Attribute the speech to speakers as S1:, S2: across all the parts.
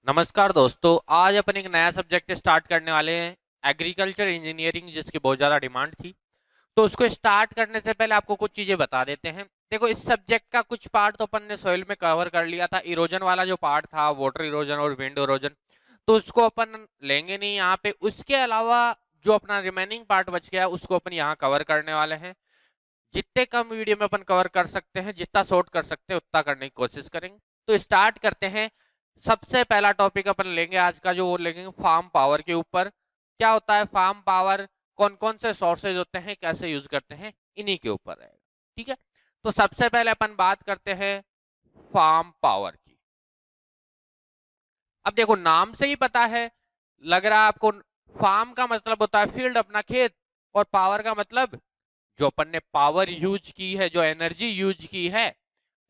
S1: नमस्कार दोस्तों, आज अपन एक नया सब्जेक्ट स्टार्ट करने वाले हैं। एग्रीकल्चर इंजीनियरिंग, जिसकी बहुत ज़्यादा डिमांड थी। तो उसको स्टार्ट करने से पहले आपको कुछ चीज़ें बता देते हैं। देखो, इस सब्जेक्ट का कुछ पार्ट तो अपन ने सॉइल में कवर कर लिया था। इरोजन वाला जो पार्ट था, वाटर इरोजन और विंड इरोजन, तो उसको अपन लेंगे नहीं यहाँ पे। उसके अलावा जो अपना रिमेनिंग पार्ट बच गया उसको अपन यहाँ कवर करने वाले हैं। जितने कम वीडियो में अपन कवर कर सकते हैं, जितना शॉर्ट कर सकते हैं उतना करने की कोशिश करेंगे। तो स्टार्ट करते हैं। सबसे पहला टॉपिक अपन लेंगे आज का, जो वो लेंगे फार्म पावर के ऊपर। क्या होता है फार्म पावर, कौन कौन से सोर्सेज होते हैं, कैसे यूज करते हैं, इन्हीं के ऊपर रहेगा। ठीक है, तो सबसे पहले अपन बात करते हैं फार्म पावर की। अब देखो, नाम से ही पता है, लग रहा है आपको, फार्म का मतलब होता है फील्ड, अपना खेत। और पावर का मतलब जो अपन ने पावर यूज की है, जो एनर्जी यूज की है,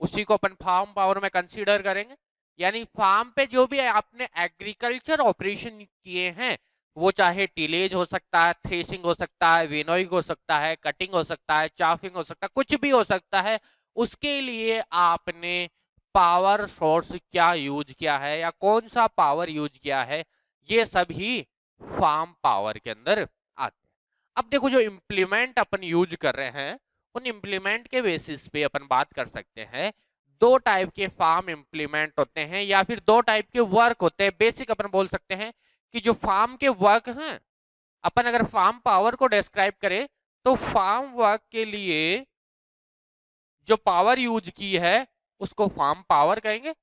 S1: उसी को अपन फार्म पावर में कंसीडर करेंगे। यानी फार्म पे जो भी आपने एग्रीकल्चर ऑपरेशन किए हैं, वो चाहे टिलेज हो सकता है, थ्रेसिंग हो सकता है, विनोइंग हो सकता है, कटिंग हो सकता है, चाफिंग हो सकता है, कुछ भी हो सकता है। उसके लिए आपने पावर सोर्स क्या यूज किया है या कौन सा पावर यूज किया है, ये सभी फार्म पावर के अंदर आते हैं। अब देखो, जो इम्प्लीमेंट अपन यूज कर रहे हैं, उन इम्प्लीमेंट के बेसिस पे अपन बात कर सकते हैं। दो टाइप के फार्म इम्प्लीमेंट होते हैं या फिर दो टाइप के वर्क होते हैं। बेसिक अपन बोल सकते हैं कि जो फार्म के वर्क हैं, अपन अगर फार्म पावर को डिस्क्राइब करें तो फार्म वर्क के लिए जो पावर यूज की है उसको फार्म पावर कहेंगे।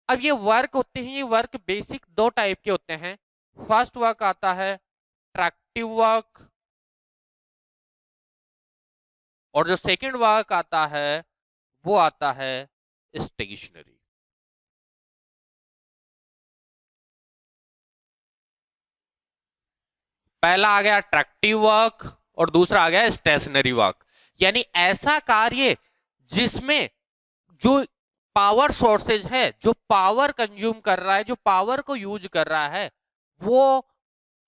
S1: अब ये वर्क होते हैं, ये वर्क बेसिक दो टाइप के होते हैं। फर्स्ट वर्क आता है ट्रैक्टिव वर्क, और जो सेकंड वर्क आता है वो आता है स्टेशनरी। पहला आ गया ट्रैक्टिव वर्क और दूसरा आ गया स्टेशनरी वर्क। यानी ऐसा कार्य जिसमें जो पावर सोर्सेज है, जो पावर कंज्यूम कर रहा है, जो पावर को यूज कर रहा है, वो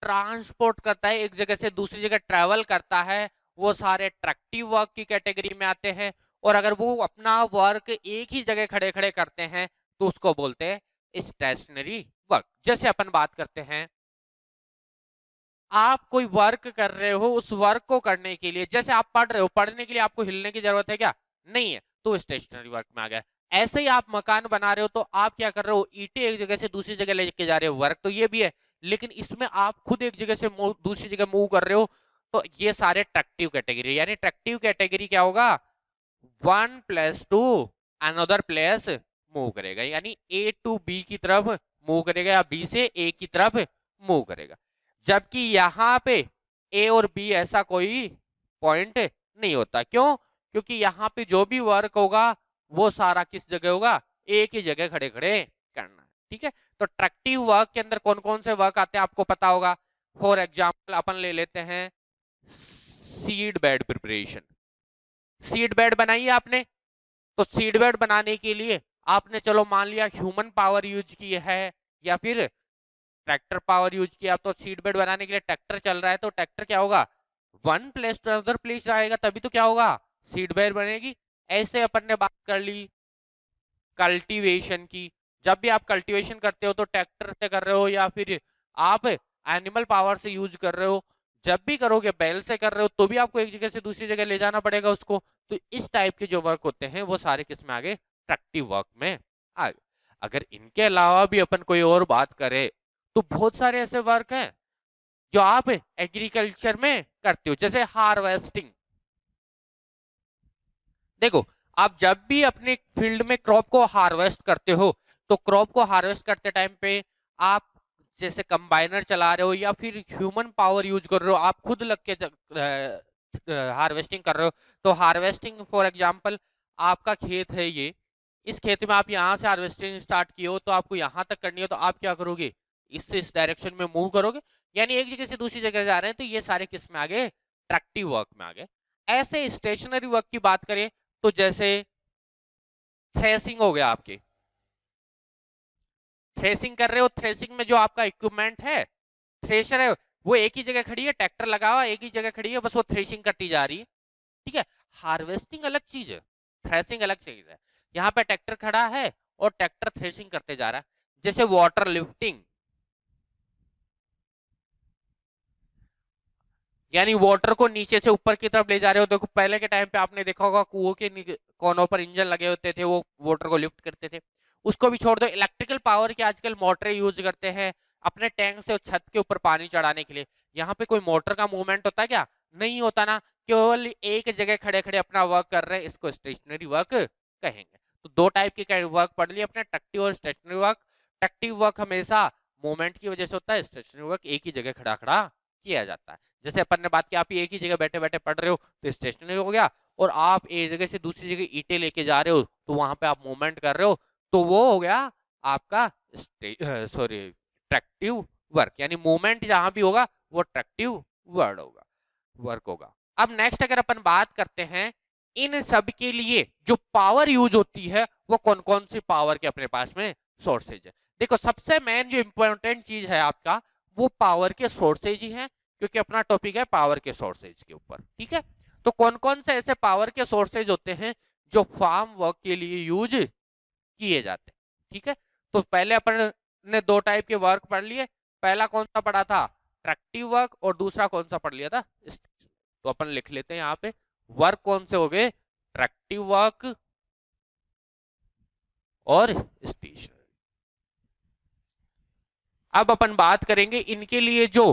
S1: ट्रांसपोर्ट करता है, एक जगह से दूसरी जगह ट्रेवल करता है, वो सारे ट्रैक्टिव वर्क की कैटेगरी में आते हैं। और अगर वो अपना वर्क एक ही जगह खड़े खड़े करते हैं तो उसको बोलते हैं स्टेशनरी वर्क। जैसे अपन बात करते हैं, आप कोई वर्क कर रहे हो, उस वर्क को करने के लिए, जैसे आप पढ़ रहे हो, पढ़ने के लिए आपको हिलने की जरूरत है क्या? नहीं है, तो स्टेशनरी वर्क में आ गया। ऐसे ही आप मकान बना रहे हो, तो आप क्या कर रहे हो, ईंटें एक जगह से दूसरी जगह लेके जा रहे हो, वर्क तो ये भी है। लेकिन इसमें आप खुद एक जगह से दूसरी जगह मूव कर रहे हो, तो ये सारे ट्रैक्टिव कैटेगरी। यानी ट्रैक्टिव कैटेगरी क्या होगा, one place to another place move करेगा। यानी ए टू बी की तरफ मूव करेगा या बी से ए की तरफ मूव करेगा। जबकि यहाँ पे ए और बी ऐसा कोई पॉइंट नहीं होता। क्यों? क्योंकि यहाँ पे जो भी वर्क होगा वो सारा किस जगह होगा, एक ही जगह खड़े खड़े करना है। ठीक है, तो ट्रैक्टिव वर्क के अंदर कौन कौन से वर्क आते हैं आपको पता होगा। फॉर एग्जाम्पल अपन ले लेते हैं seed bed preparation. Seed bed बनाइए आपने, तो सीड बेड बनाने के लिए आपने, चलो मान लिया, ह्यूमन पावर यूज की है या फिर ट्रैक्टर पावर यूज किया। तो सीड बेड बनाने के लिए ट्रैक्टर चल रहा है, तो ट्रैक्टर क्या होगा, one place to other place जाएगा, तभी तो क्या होगा, सीड बेड बनेगी। ऐसे अपन ने बात कर ली कल्टीवेशन की। जब भी आप कल्टीवेशन करते हो तो ट्रैक्टर से कर रहे हो या फिर आप एनिमल पावर से यूज कर रहे हो। जब भी करोगे बैल से कर रहे हो तो भी आपको एक जगह से दूसरी जगह ले जाना पड़ेगा उसको। तो इस टाइप के जो वर्क होते हैं वो सारे किस में आ गए, ट्रैक्टिव वर्क में आ गए। अगर इनके अलावा भी अपन कोई और बात करें तो बहुत सारे ऐसे वर्क हैं जो आप एग्रीकल्चर में करते हो, जैसे हार्वेस्टिंग। देखो, आप जब भी अपने फील्ड में क्रॉप को हार्वेस्ट करते हो, तो क्रॉप को हार्वेस्ट करते टाइम पे आप जैसे कंबाइनर चला रहे हो या फिर ह्यूमन पावर यूज कर रहे हो, आप खुद लग के हार्वेस्टिंग कर रहे हो। तो हार्वेस्टिंग फॉर एग्जांपल, आपका खेत है ये, इस खेत में आप यहाँ से हार्वेस्टिंग स्टार्ट किए हो, तो आपको यहाँ तक करनी है, तो आप क्या करोगे, इससे इस डायरेक्शन में मूव करोगे। यानी एक जगह से दूसरी जगह जा रहे हैं, तो ये सारे किस में आ गए, ट्रैक्टिव वर्क में आ गए। ऐसे स्टेशनरी वर्क की बात करें तो जैसे थ्रेसिंग हो गया, आपके थ्रेसिंग कर रहे हो, थ्रेसिंग में जो आपका इक्विपमेंट है, थ्रेशर है, वो एक ही जगह खड़ी है, ट्रैक्टर लगा हुआ एक ही जगह खड़ी है, बस वो थ्रेसिंग करती जा रही है। ठीक है, हार्वेस्टिंग अलग चीज है, थ्रेसिंग अलग चीज है। यहाँ पे ट्रैक्टर खड़ा है और ट्रैक्टर थ्रेसिंग करते जा रहा है। जैसे वाटर लिफ्टिंग, यानी वाटर को नीचे से ऊपर की तरफ ले जा रहे हो। देखो पहले के टाइम पे आपने देखा होगा कुओं के कोनों पर इंजन लगे होते थे, वो वाटर को लिफ्ट करते थे। उसको भी छोड़ दो, इलेक्ट्रिकल पावर के आजकल मोटरें यूज करते हैं अपने टैंक से छत के ऊपर पानी चढ़ाने के लिए। यहाँ पे कोई मोटर का मूवमेंट होता है क्या? नहीं होता ना, केवल एक जगह खड़े खड़े अपना वर्क कर रहे हैं, इसको स्टेशनरी वर्क कहेंगे। तो दो टाइप के वर्क पढ़ लिए अपने, ट्रैक्टिव और स्टेशनरी वर्क। ट्रैक्टिव वर्क हमेशा मूवमेंट की वजह से होता है, स्टेशनरी वर्क एक ही जगह खड़ा खड़ा किया जाता है। जैसे अपन ने बात की, आप एक ही जगह बैठे बैठे पढ़ रहे हो तो स्टेशनरी हो गया, और आप एक जगह से दूसरी जगह ईंटें लेके जा रहे हो तो वहां पे आप मूवमेंट कर रहे हो, तो वो हो गया आपका ट्रैक्टिव वर्क। यानी मूवमेंट जहां भी होगा वो ट्रैक्टिव वर्क होगा। अब नेक्स्ट अगर अपन बात करते हैं इन सब के लिए जो पावर यूज होती है, वो कौन कौन सी पावर के अपने पास में सोर्सेज है। देखो सबसे मेन जो इंपॉर्टेंट चीज है आपका, वो पावर के सोर्सेज ही है, क्योंकि अपना टॉपिक है पावर के सोर्सेज के ऊपर। ठीक है, तो कौन कौन से ऐसे पावर के सोर्सेज होते हैं जो फार्म वर्क के लिए यूज किए जाते हैं। ठीक है, तो पहले अपन ने दो टाइप के वर्क पढ़ लिए। पहला कौन सा पढ़ा था? Tractive work. और दूसरा कौन सा पढ़ लिया था? तो अपन लिख लेते हैं यहाँ पे, वर्क कौन से हो गए? ट्रैक्टिव वर्क और स्टेशनरी। अब अपन बात करेंगे इनके लिए जो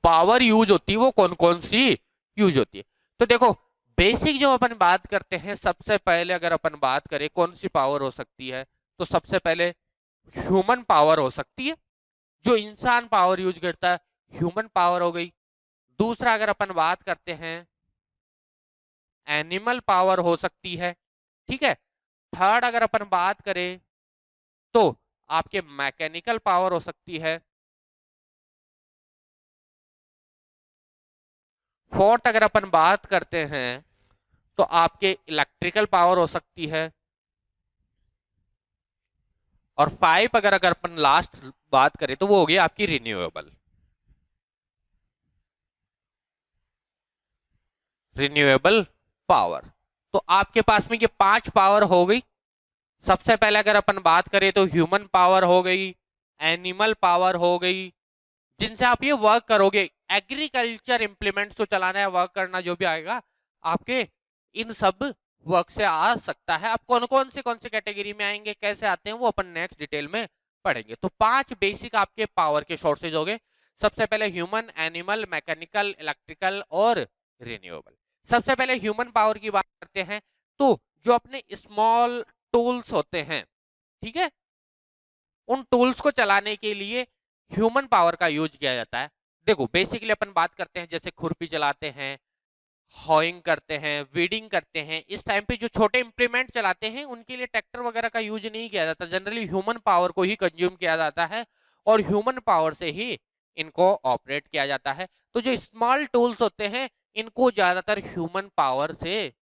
S1: पावर यूज होती है वो कौन कौन सी यूज होती है। तो देखो बेसिक जो अपन बात करते हैं, सबसे पहले अगर अपन बात करें कौन सी पावर हो सकती है, तो सबसे पहले ह्यूमन पावर हो सकती है, जो इंसान पावर यूज करता है, ह्यूमन पावर हो गई। दूसरा अगर अपन बात करते हैं एनिमल पावर हो सकती है। ठीक है, थर्ड अगर अपन बात करें तो आपके मैकेनिकल पावर हो सकती है। फोर्थ अगर अपन बात करते हैं तो आपके इलेक्ट्रिकल पावर हो सकती है। और फाइव अगर अपन लास्ट बात करें तो वो हो गई आपकी रिन्यूएबल पावर। तो आपके पास में ये पांच पावर हो गई। सबसे पहले अगर अपन बात करें तो ह्यूमन पावर हो गई, एनिमल पावर हो गई, जिनसे आप ये वर्क करोगे, एग्रीकल्चर इंप्लीमेंट्स को चलाना है, वर्क करना जो भी आएगा आपके इन सब वर्क से आ सकता है। अब कौन से कैटेगरी में आएंगे, कैसे आते हैं, वो अपन नेक्स्ट डिटेल में पढ़ेंगे। तो पांच बेसिक आपके पावर के सोर्सेज हो गए। सबसे पहले ह्यूमन, एनिमल, मैकेनिकल, इलेक्ट्रिकल और रिन्यूएबल। सबसे पहले ह्यूमन पावर की बात करते हैं, तो जो अपने स्मॉल टूल्स होते हैं, ठीक है, उन टूल्स को चलाने के लिए ह्यूमन पावर का यूज किया जाता है। देखो बेसिकली अपन बात करते हैं जैसे खुरपी चलाते हैं, हॉइंग करते हैं, वीडिंग करते हैं, इस टाइम पे जो छोटे इंप्लीमेंट चलाते हैं उनके लिए ट्रैक्टर वगैरह का यूज नहीं किया जाता, जनरली ह्यूमन पावर को ही कंज्यूम किया जाता है और ह्यूमन पावर से ही इनको ऑपरेट किया जाता है। तो जो स्मॉल टूल्स होते हैं इनको ज्यादातर ह्यूमन पावर से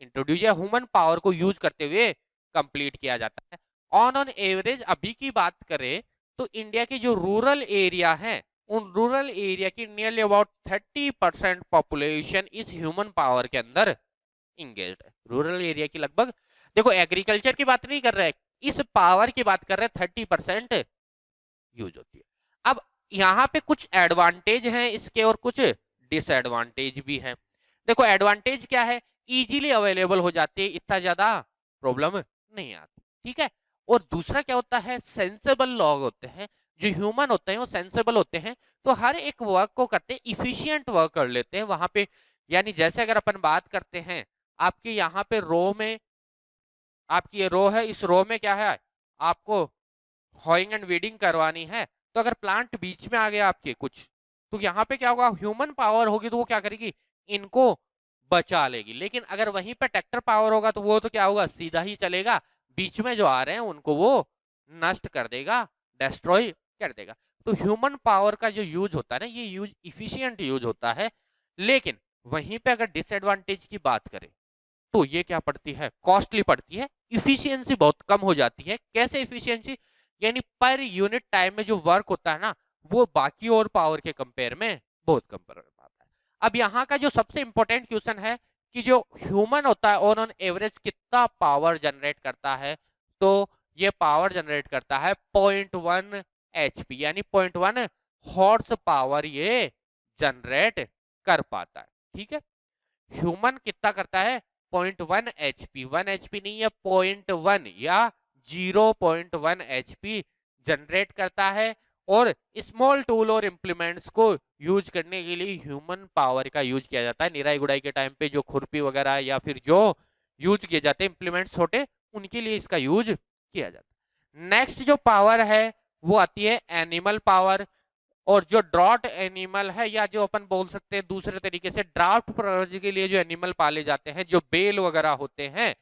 S1: इंट्रोड्यूस या ह्यूमन पावर को यूज करते हुए कंप्लीट किया जाता है। ऑन एवरेज अभी की बात करें तो इंडिया के जो रूरल एरिया है, उन रूरल एरिया की नियरली अबाउट 30% पॉपुलेशन इस ह्यूमन पावर के अंदर इंगेज्ड है। रूरल एरिया की लगभग, देखो एग्रीकल्चर की बात नहीं कर रहे, इस पावर की बात कर रहे हैं, 30% यूज होती है। अब यहाँ पे कुछ एडवांटेज हैं इसके और कुछ डिसएडवांटेज भी है। देखो एडवांटेज क्या है, इजीली अवेलेबल हो जाती है, इतना ज्यादा प्रॉब्लम नहीं आती। ठीक है, और दूसरा क्या होता है, सेंसेबल लॉग होते हैं, जो ह्यूमन होते हैं वो सेंसेबल होते हैं, तो हर एक वर्क को करते हैं, इफिशियंट वर्क कर लेते हैं वहां पे। यानी जैसे अगर अपन बात करते हैं आपके यहाँ पे रो में, आपकी ये रो है, इस रो में क्या है, आपको हॉइंग एंड वीडिंग करवानी है, तो अगर प्लांट बीच में आ गया आपके कुछ, तो यहाँ पे क्या होगा, ह्यूमन पावर होगी तो वो क्या करेगी, इनको बचा लेगी। लेकिन अगर वहीं पे ट्रैक्टर पावर होगा तो वो तो क्या होगा, सीधा ही चलेगा, बीच में जो आ रहे हैं उनको वो नष्ट कर देगा, डिस्ट्रॉय कर देगा। तो ह्यूमन पावर का जो यूज होता है ना, ये यूज इफिशियंट यूज होता है। लेकिन वहीं पे अगर डिसएडवांटेज की बात करें तो ये क्या पड़ती है, कॉस्टली पड़ती है, इफिशियंसी बहुत कम हो जाती है। कैसे इफिशियंसी, यानी पर यूनिट टाइम में जो वर्क होता है ना, वो बाकी और पावर के कंपेयर में बहुत कम पर पाता है। अब यहाँ का जो सबसे इंपॉर्टेंट क्वेश्चन है कि जो ह्यूमन होता है ऑन एवरेज कितना पावर जनरेट करता है, तो ये पावर जनरेट करता है 0.1 HP, यानी 0.1 हॉर्स पावर ये जनरेट कर पाता है। ठीक है, ह्यूमन कितना करता है 0.1 HP, 1 HP नहीं है 0.1 या 0.1 HP जनरेट करता है। और स्मॉल टूल और इंप्लीमेंट्स को यूज करने के लिए ह्यूमन पावर का यूज किया जाता है। निराई गुड़ाई के टाइम पे जो खुरपी वगैरह या फिर जो यूज किए जाते हैं इंप्लीमेंट्स छोटे, उनके लिए इसका यूज किया जाता है। नेक्स्ट जो पावर है वो आती है एनिमल पावर। और जो ड्रॉट एनिमल है, या जो अपन बोल सकते हैं दूसरे तरीके से ड्राफ्ट प्रोलॉजी के लिए जो एनिमल पाले जाते हैं, जो बेल वगैरह होते हैं,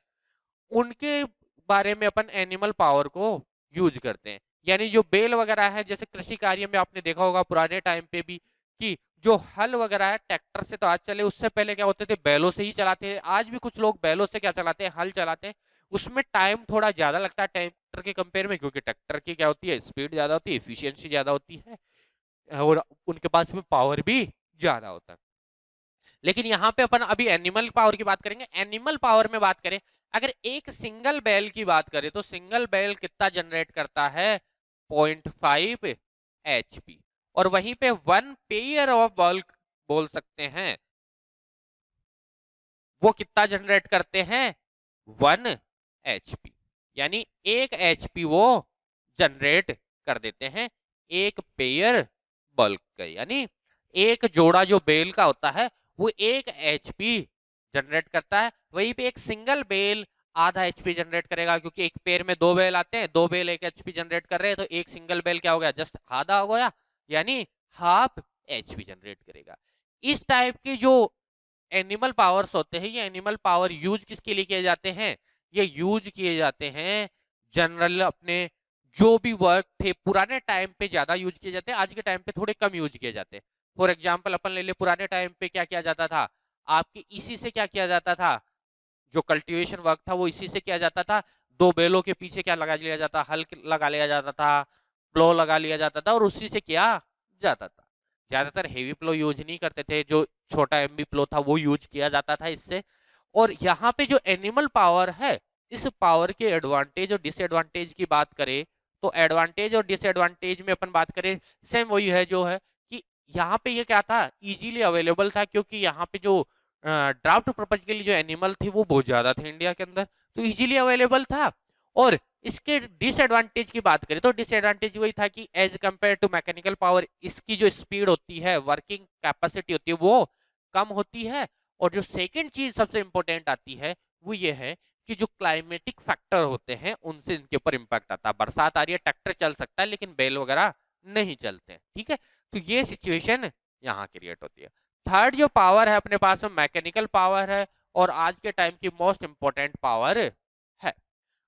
S1: उनके बारे में अपन एनिमल पावर को यूज करते हैं। यानी जो बेल वगैरह है, जैसे कृषि कार्य में आपने देखा होगा पुराने टाइम पे भी कि जो हल वगैरह है ट्रैक्टर से तो आज चले, उससे पहले क्या होते थे बैलों से ही चलाते हैं। आज भी कुछ लोग बैलों से क्या चलाते हैं, हल चलाते हैं। उसमें टाइम थोड़ा ज्यादा लगता है ट्रैक्टर के कंपेयर में, क्योंकि ट्रैक्टर की क्या होती है स्पीड ज्यादा होती है, एफिशिएंसी ज्यादा होती है और उनके पास में पावर भी ज्यादा होता है। लेकिन यहाँ पे अपन अभी एनिमल पावर की बात करेंगे। एनिमल पावर में बात करें, अगर एक सिंगल बैल की बात करें तो सिंगल बैल कितना जनरेट करता है 0.5 HP। और वहीं पे वन पेयर ऑफ बल्क बोल सकते हैं, वो कितना जनरेट करते हैं 1 HP, यानी 1 HP वो जनरेट कर देते हैं एक पेयर बल्क का। यानी एक जोड़ा जो बेल का होता है वो 1 HP जनरेट करता है। वहीं पे एक सिंगल बेल आधा HP जनरेट करेगा, क्योंकि एक पेयर में 2 बेल आते हैं, 2 बेल 1 HP जनरेट कर रहे हैं, तो एक सिंगल बेल क्या हो गया, जस्ट आधा हो गया, यानी हाफ HP जनरेट करेगा। इस टाइप की जो एनिमल पावर्स होते हैं, ये एनिमल पावर यूज किसके लिए किए जाते हैं, ये यूज किए जाते हैं जनरल अपने जो भी वर्क थे पुराने टाइम पे ज्यादा यूज किए जाते हैं, आज के टाइम पे थोड़े कम यूज किए जाते हैं। फॉर एग्जांपल अपन ले ले, पुराने टाइम पे क्या किया जाता था, आपके इसी से क्या किया जाता था, जो कल्टीवेशन वर्क था वो इसी से किया जाता था। 2 बैलों के पीछे क्या लगा लिया जाता, हल लगा लिया जाता था, प्लो लगा लिया जाता था और उसी से किया जाता था। ज्यादातर हेवी प्लो यूज नहीं करते थे, जो छोटा एमबी प्लो था वो यूज किया जाता था इससे। और यहाँ पे जो एनिमल पावर है, इस पावर के एडवांटेज और डिसएडवांटेज की बात करें तो एडवांटेज और डिसएडवांटेज में अपन बात करें सेम वही है, जो है कि यहाँ पे ये क्या था, इजीली अवेलेबल था, क्योंकि यहाँ पे जो ड्राफ्ट पर्पज के लिए जो एनिमल थे वो बहुत ज्यादा थे इंडिया के अंदर, तो इजीली अवेलेबल था। और इसके डिसएडवांटेज की बात करें तो डिसएडवांटेज वही था कि as compare to mechanical power, इसकी जो स्पीड होती है, वर्किंग कैपेसिटी होती है, वो कम होती है। और जो सेकंड चीज सबसे इंपॉर्टेंट आती है वो ये है कि जो क्लाइमेटिक फैक्टर होते हैं उनसे इनके ऊपर इंपैक्ट आता है। बरसात आ रही है, ट्रैक्टर चल सकता है लेकिन बैल वगैरह नहीं चलते हैं। ठीक है, तो ये सिचुएशन यहाँ क्रिएट होती है। थर्ड जो पावर है अपने पास में मैकेनिकल पावर है, और आज के टाइम की मोस्ट इंपॉर्टेंट पावर है।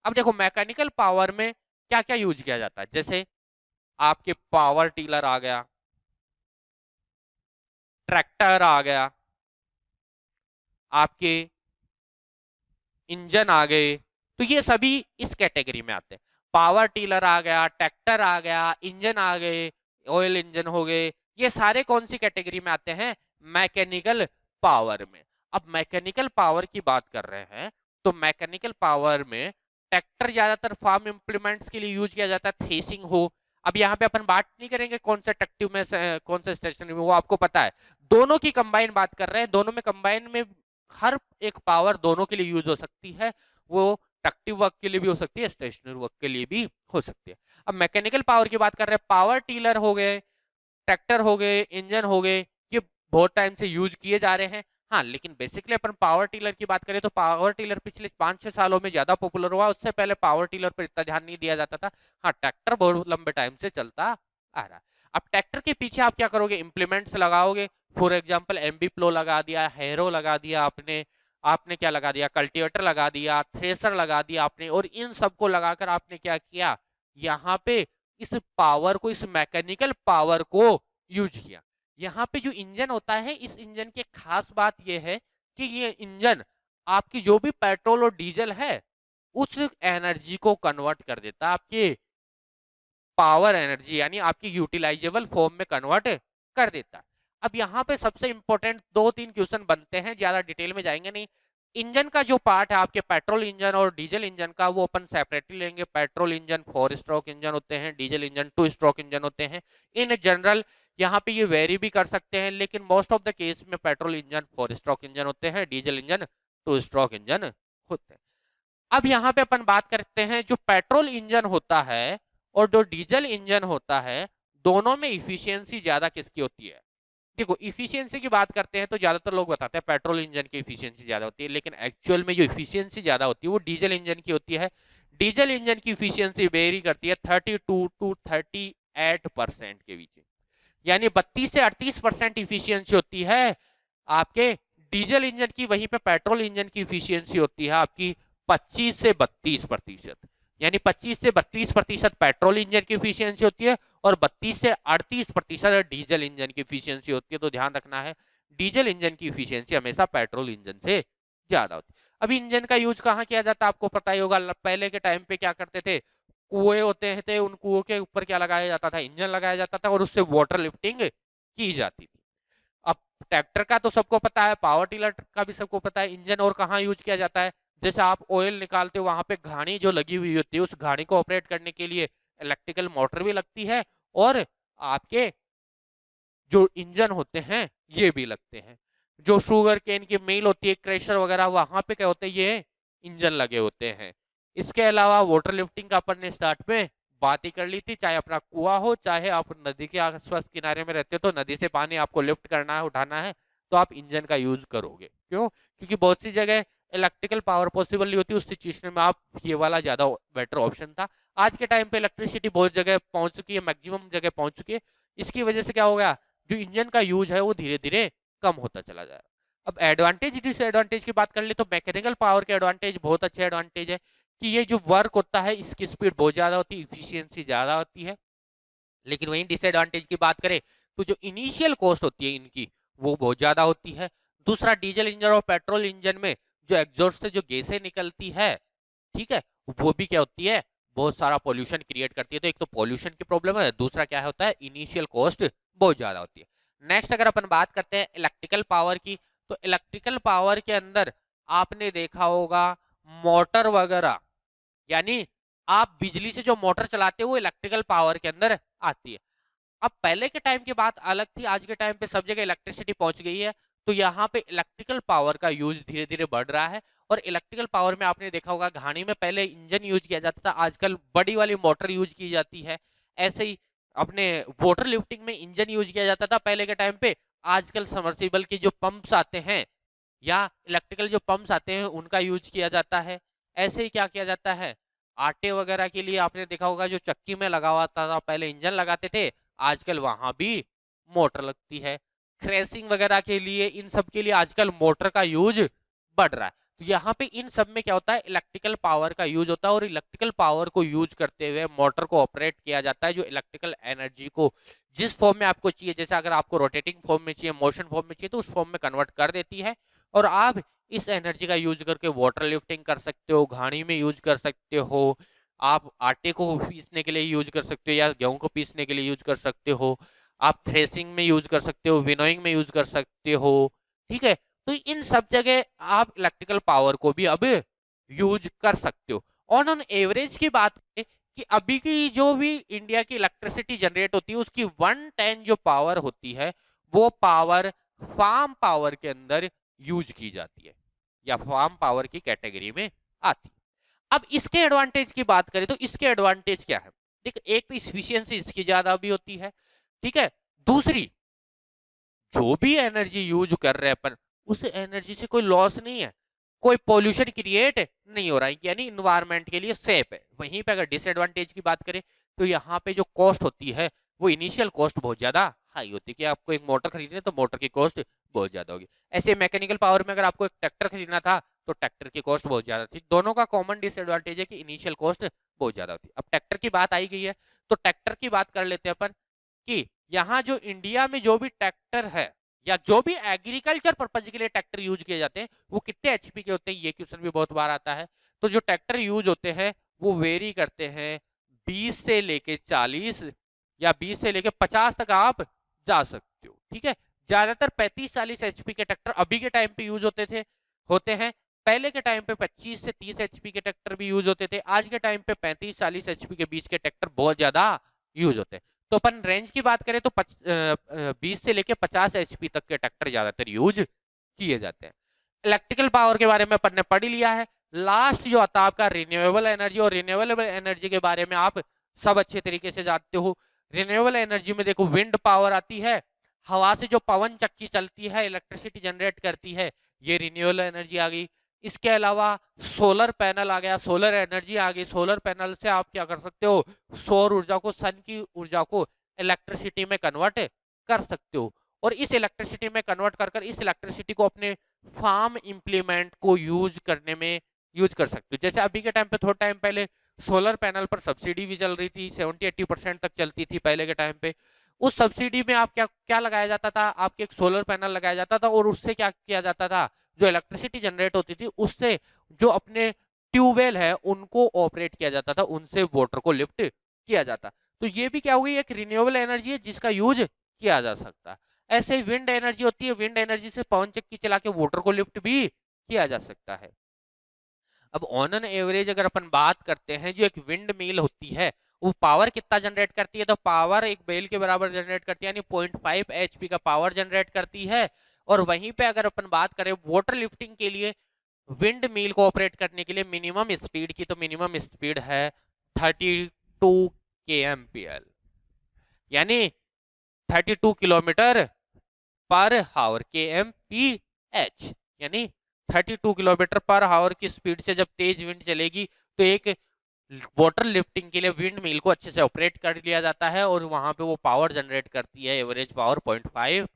S1: अब देखो मैकेनिकल पावर में क्या क्या यूज किया जाता है, जैसे आपके पावर टीलर आ गया, ट्रैक्टर आ गया, आपके इंजन आ गए, तो ये सभी इस कैटेगरी में आते हैं। पावर टीलर आ गया, ट्रैक्टर आ गया, इंजन आ गए, ऑयल इंजन हो गए, ये सारे कौन सी कैटेगरी में आते हैं, मैकेनिकल पावर में। अब मैकेनिकल पावर की बात कर रहे हैं तो मैकेनिकल पावर में ट्रैक्टर ज्यादातर फार्म इंप्लीमेंट्स के लिए यूज किया जाता है, थ्रेसिंग हो। अब यहाँ पे अपन बात नहीं करेंगे कौन सा ट्रैक्टिव में कौन सा स्टेशनरी में, वो आपको पता है। दोनों की कंबाइन बात कर रहे हैं, दोनों में कंबाइन में हर एक पावर दोनों के लिए यूज हो सकती है। वो ट्रैक्टिव वर्क के लिए भी हो सकती है, स्टेशनरी वर्क के लिए भी हो सकती है। अब मैकेनिकल पावर की बात कर रहे हैं, पावर टीलर हो गए, ट्रैक्टर हो गए, इंजन हो गए, ये बहुत टाइम से यूज किए जा रहे हैं। हाँ, लेकिन बेसिकली अपन पावर टीलर की बात करें तो पावर टीलर पिछले 5-6 सालों में ज्यादा पॉपुलर हुआ, उससे पहले पावर टीलर पर इतना ध्यान नहीं दिया जाता था। हाँ, ट्रैक्टर बहुत लंबे टाइम से चलता आ रहा है। अब ट्रैक्टर के पीछे आप क्या करोगे, इंप्लीमेंट्स लगाओगे। फॉर एग्जाम्पल एमबी प्लो लगा दिया, हैरो लगा दिया आपने, आपने क्या लगा दिया, कल्टीवेटर लगा दिया, थ्रेसर लगा दिया आपने, और इन सबको लगाकर आपने क्या किया, यहाँ पे इस पावर को, इस मैकेनिकल पावर को यूज किया। यहाँ पे जो इंजन होता है, इस इंजन की खास बात यह है कि ये इंजन आपकी जो भी पेट्रोल और डीजल है उस एनर्जी को कन्वर्ट कर देता है आपके पावर एनर्जी, यानी आपकी यूटिलाइजेबल फॉर्म में कन्वर्ट कर देता है। अब यहाँ पे सबसे इंपॉर्टेंट 2-3 क्वेश्चन बनते हैं, ज्यादा डिटेल में जाएंगे नहीं। इंजन का जो पार्ट है आपके पेट्रोल इंजन और डीजल इंजन का, वो अपन सेपरेटली लेंगे। पेट्रोल इंजन 4 स्ट्रोक इंजन होते हैं, डीजल इंजन 2 स्ट्रोक इंजन होते हैं। इन जनरल यहाँ पे ये वेरी भी कर सकते हैं, लेकिन मोस्ट ऑफ द केस में पेट्रोल इंजन 4 स्ट्रोक इंजन होते हैं, डीजल इंजन 2 स्ट्रोक इंजन होते हैं। अब यहाँ पे अपन बात करते हैं, जो पेट्रोल इंजन होता है और जो डीजल इंजन होता है, दोनों में इफिशियंसी ज्यादा किसकी होती है? देखो, इफिशियंसी की बात करते हैं तो ज्यादातर लोग बताते हैं पेट्रोल इंजन की इफिशियंसी ज्यादा होती है, लेकिन एक्चुअल में जो इफिशियंसी ज्यादा होती है वो डीजल इंजन की होती है। डीजल इंजन की इफिशियंसी वेरी करती है 32 टू 38% के बीच, यानी 32 से 38% इफिशियंसी होती है आपके डीजल इंजन की। वहीं पे पेट्रोल इंजन की इफिशियंसी होती है आपकी 25 से 32%, यानी 25 से 32% पेट्रोल इंजन की इफिशियंसी होती है और 32 से 38% डीजल इंजन की इफिशियंसी होती है। तो ध्यान रखना है, डीजल इंजन की इफिशियंसी हमेशा पेट्रोल इंजन से ज्यादा होती है। अभी इंजन का यूज कहाँ किया जाता है आपको पता ही होगा। पहले के टाइम पे क्या करते थे, कुएं होते थे, उन कुओं के ऊपर क्या लगाया जाता था, इंजन लगाया जाता था और उससे वाटर लिफ्टिंग की जाती थी। अब ट्रैक्टर का तो सबको पता है, पावर टिलर का भी सबको पता है, इंजन और कहाँ यूज किया जाता है। जैसे आप ऑयल निकालते हो, वहां पे घानी जो लगी हुई होती है, उस घानी को ऑपरेट करने के लिए इलेक्ट्रिकल मोटर भी लगती है और आपके जो इंजन होते हैं ये भी लगते हैं। जो शुगर केन की मिल होती है, क्रेशर वगैरह, वहां पे क्या होते हैं, ये इंजन लगे होते हैं। इसके अलावा वाटर लिफ्टिंग का अपन ने स्टार्ट में बात ही कर ली थी। चाहे अपना कुआं हो, चाहे आप नदी के आसपास किनारे में रहते हो, तो नदी से पानी आपको लिफ्ट करना है, उठाना है, तो आप इंजन का यूज करोगे। क्यों? क्योंकि बहुत सी जगह इलेक्ट्रिकल पावर पॉसिबल नहीं होती, उस सिचुएशन में आप ये वाला ज्यादा बेटर ऑप्शन था। आज के टाइम पे इलेक्ट्रिसिटी बहुत जगह पहुंच चुकी है, मैक्सिमम जगह पहुंच चुकी है। इसकी वजह से क्या हो गया, जो इंजन का यूज है वो धीरे धीरे कम होता चला जाए। अब एडवांटेज डिसएडवांटेज की बात कर ले तो मैकेनिकल पावर के एडवांटेज बहुत अच्छे एडवांटेज है कि ये जो वर्क होता है इसकी स्पीड बहुत ज्यादा होती है, इफिशियंसी ज्यादा होती है। लेकिन वहीं डिसएडवांटेज की बात करें तो जो इनिशियल कॉस्ट होती है इनकी, वो बहुत ज्यादा होती है। दूसरा, डीजल इंजन और पेट्रोल इंजन में जो एग्जॉस्ट से जो गैसें निकलती है, ठीक है, वो भी क्या होती है, बहुत सारा पॉल्यूशन क्रिएट करती है। तो एक तो पॉल्यूशन की प्रॉब्लम है, दूसरा क्या होता है, इनिशियल कॉस्ट बहुत ज्यादा होती है। नेक्स्ट अगर अपन बात करते हैं इलेक्ट्रिकल पावर की, तो इलेक्ट्रिकल पावर के अंदर आपने देखा होगा मोटर वगैरह, यानी आप बिजली से जो मोटर चलाते हो वो इलेक्ट्रिकल पावर के अंदर आती है। अब पहले के टाइम की बात अलग थी, आज के टाइम पे सब जगह इलेक्ट्रिसिटी पहुंच गई है, तो यहाँ पे इलेक्ट्रिकल पावर का यूज धीरे धीरे बढ़ रहा है। और इलेक्ट्रिकल पावर में आपने देखा होगा घानी में पहले इंजन यूज किया जाता था, आजकल बड़ी वाली मोटर यूज की जाती है। ऐसे ही अपने वाटर लिफ्टिंग में इंजन यूज किया जाता था पहले के टाइम पे, आजकल समर्सिबल के जो पंप्स आते हैं या इलेक्ट्रिकल जो पंप्स आते हैं उनका यूज किया जाता है। ऐसे ही क्या किया जाता है, आटे वगैरह के लिए आपने देखा होगा जो चक्की में लगा हुआ था, पहले इंजन लगाते थे, आजकल वहां भी मोटर लगती है। थ्रेसिंग वगैरह के लिए, इन सब के लिए आजकल मोटर का यूज बढ़ रहा है। तो यहाँ पे इन सब में क्या होता है, इलेक्ट्रिकल पावर का यूज होता है और इलेक्ट्रिकल पावर को यूज करते हुए मोटर को ऑपरेट किया जाता है, जो इलेक्ट्रिकल एनर्जी को जिस फॉर्म में आपको चाहिए, जैसे अगर आपको रोटेटिंग फॉर्म में चाहिए, मोशन फॉर्म में चाहिए, तो उस फॉर्म में कन्वर्ट कर देती है और आप इस एनर्जी का यूज करके वाटर लिफ्टिंग कर सकते हो, घानी में यूज कर सकते हो, आप आटे को पीसने के लिए यूज कर सकते हो या गेहूं को पीसने के लिए यूज कर सकते हो, आप थ्रेसिंग में यूज कर सकते हो, विनोइंग में यूज कर सकते हो। ठीक है, तो इन सब जगह आप इलेक्ट्रिकल पावर को भी अब यूज कर सकते हो। ऑन एवरेज की बात करें कि अभी की जो भी इंडिया की इलेक्ट्रिसिटी जनरेट होती है उसकी 110 जो पावर होती है वो पावर फार्म पावर के अंदर यूज की जाती है या फार्म पावर की कैटेगरी में आती है। अब इसके एडवांटेज की बात करें तो इसके एडवांटेज क्या है, देख, एक तो इफिशियंसी इसकी ज्यादा भी होती है, ठीक है। दूसरी, जो भी एनर्जी यूज कर रहे हैं अपन, उस एनर्जी से कोई लॉस नहीं है, कोई पोल्यूशन क्रिएट नहीं हो रहा है, यानी इन्वायरमेंट के लिए सेफ है। वहीं पे अगर डिसएडवांटेज की बात करें तो यहाँ पे जो कॉस्ट होती है वो इनिशियल कॉस्ट बहुत ज्यादा हाई होती है कि आपको एक मोटर खरीदनी है तो मोटर की कॉस्ट बहुत ज्यादा होगी। ऐसे मैकेनिकल पावर में अगर आपको एक ट्रैक्टर खरीदना था तो ट्रैक्टर की कॉस्ट बहुत ज्यादा थी। दोनों का कॉमन डिसएडवांटेज है कि इनिशियल कॉस्ट बहुत ज्यादा होती है। अब ट्रैक्टर की बात आई गई है तो ट्रैक्टर की बात कर लेते हैं अपन कि यहाँ जो इंडिया में जो भी ट्रैक्टर है या जो भी एग्रीकल्चर पर्पज के लिए ट्रैक्टर यूज किए जाते हैं वो कितने एचपी के होते हैं, ये क्वेश्चन भी बहुत बार आता है। तो जो ट्रैक्टर यूज होते हैं वो वेरी करते हैं 20 से लेके 40 या 20 से लेके 50 तक आप जा सकते हो, ठीक है। ज्यादातर 35-40 एचपी के ट्रैक्टर अभी के टाइम पे यूज होते हैं। पहले के टाइम पे 25 से 30 एचपी के ट्रैक्टर भी यूज होते थे, आज के टाइम पे 35-40 एचपी के बीच के ट्रैक्टर बहुत ज्यादा यूज होते हैं। तो अपन रेंज की बात करें तो 20 से लेके 50 एचपी तक के ट्रैक्टर ज्यादातर यूज किए जाते हैं। इलेक्ट्रिकल पावर के बारे में अपन ने पढ़ लिया है। लास्ट जो आता है आपका रिन्यूएबल एनर्जी, और रिन्यूएबल एनर्जी के बारे में आप सब अच्छे तरीके से जानते हो। रिन्यूएबल एनर्जी में देखो विंड पावर आती है, हवा से जो पवन चक्की चलती है इलेक्ट्रिसिटी जनरेट करती है, ये रिन्यूएबल एनर्जी आ गई। इसके अलावा सोलर पैनल आ गया, सोलर एनर्जी आ गई। सोलर पैनल से आप क्या कर सकते हो, सौर ऊर्जा को, सन की ऊर्जा को इलेक्ट्रिसिटी में कन्वर्ट कर सकते हो, और इस इलेक्ट्रिसिटी में कन्वर्ट कर इस इलेक्ट्रिसिटी को अपने फार्म इंप्लीमेंट को यूज करने में यूज कर सकते हो। जैसे अभी के टाइम पे, थोड़ा टाइम पहले सोलर पैनल पर सब्सिडी भी चल रही थी, 70-80% तक चलती थी पहले के टाइम पे। उस सब्सिडी में आप क्या क्या लगाया जाता था, आपके एक सोलर पैनल लगाया जाता था, और उससे क्या किया जाता था, जो इलेक्ट्रिसिटी जनरेट होती थी उससे जो अपने ट्यूबवेल है उनको ऑपरेट किया जाता था, उनसे वाटर को लिफ्ट किया जाता। तो ये भी क्या हुई, एक रिन्यूएबल एनर्जी है जिसका यूज किया जा सकता है। ऐसे विंड एनर्जी होती है, विंड एनर्जी से पवन चक्की चला के वाटर को लिफ्ट भी किया जा सकता है। अब ऑन एन एवरेज अगर अपन बात करते हैं, जो एक विंड मिल होती है वो पावर कितना जनरेट करती है, तो पावर एक बेल के बराबर जनरेट करती है, यानी 0.5 एचपी का पावर जनरेट करती है। और वहीं पे अगर अपन बात करें वाटर लिफ्टिंग के लिए, विंड मिल को ऑपरेट करने के लिए मिनिमम स्पीड की, तो मिनिमम स्पीड है 32 kmpl, यानी 32 किलोमीटर पर हावर, kmph, यानी 32 किलोमीटर पर हावर की स्पीड से जब तेज विंड चलेगी तो एक वाटर लिफ्टिंग के लिए विंड मिल को अच्छे से ऑपरेट कर लिया जाता है, और वहां पे वो पावर जनरेट करती है, एवरेज पावर 0.5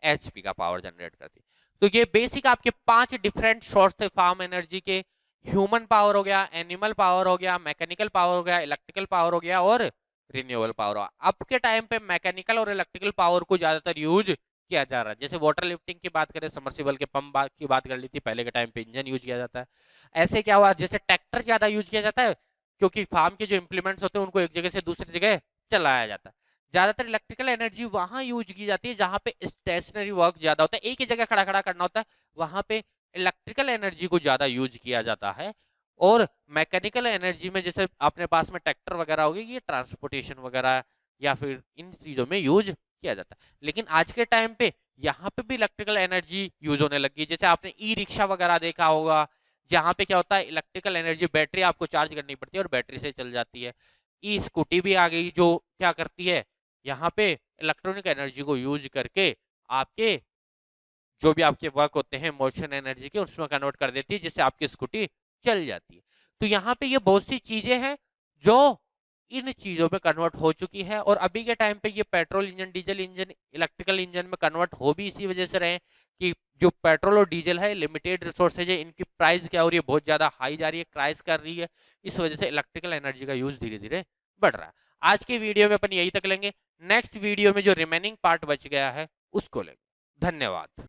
S1: एचपी का पावर जनरेट करती है। तो ये बेसिक आपके 5 डिफरेंट सोर्स थे फार्म एनर्जी के। ह्यूमन पावर हो गया, एनिमल पावर हो गया, मैकेनिकल पावर हो गया, इलेक्ट्रिकल पावर हो गया, और रिन्यूएबल पावर। अब के टाइम पे मैकेनिकल और इलेक्ट्रिकल पावर को ज्यादातर यूज किया जा रहा है। जैसे वाटर लिफ्टिंग की बात करें, समरसिबल के पंप की बात कर ली थी, पहले के टाइम पे इंजन यूज किया जाता है। ऐसे क्या हुआ, जैसे ट्रैक्टर ज्यादा यूज किया जाता है क्योंकि फार्म के जो इंप्लीमेंट्स होते हैं उनको एक जगह से दूसरी जगह चलाया जाता है। ज्यादातर इलेक्ट्रिकल एनर्जी वहां यूज की जाती है जहां पे स्टेशनरी वर्क ज्यादा होता है, एक ही जगह खड़ा खड़ा करना होता है, वहां पे इलेक्ट्रिकल एनर्जी को ज्यादा यूज किया जाता है। और मैकेनिकल एनर्जी में जैसे अपने पास में ट्रैक्टर वगैरह हो गए, ये ट्रांसपोर्टेशन वगैरह या फिर इन चीजों में यूज किया जाता है। लेकिन आज के टाइम पे यहाँ पे भी इलेक्ट्रिकल एनर्जी यूज होने लगी। जैसे आपने ई रिक्शा वगैरह देखा होगा, जहाँ पे क्या होता है, इलेक्ट्रिकल एनर्जी, बैटरी आपको चार्ज करनी पड़ती है और बैटरी से चल जाती है। ई स्कूटी भी आ गई जो क्या करती है, यहाँ पे इलेक्ट्रॉनिक एनर्जी को यूज करके आपके जो भी आपके वर्क होते हैं मोशन एनर्जी के, उसमें कन्वर्ट कर देती है, जिससे आपकी स्कूटी चल जाती है। तो यहाँ पे ये बहुत सी चीजें हैं जो इन चीजों में कन्वर्ट हो चुकी है। और अभी के टाइम पे ये petrol engine, diesel engine, electrical engine में कन्वर्ट हो भी इसी वजह से रहे कि जो पेट्रोल और डीजल है लिमिटेड रिसोर्सेज है, इनकी प्राइस क्या हो रही है, बहुत ज्यादा हाई जा रही है, क्राइस कर रही है। इस वजह से इलेक्ट्रिकल एनर्जी का यूज धीरे धीरे बढ़ रहा है। आज के वीडियो में अपन यही तक लेंगे। नेक्स्ट वीडियो में जो रिमेनिंग पार्ट बच गया है उसको लेंगे। धन्यवाद।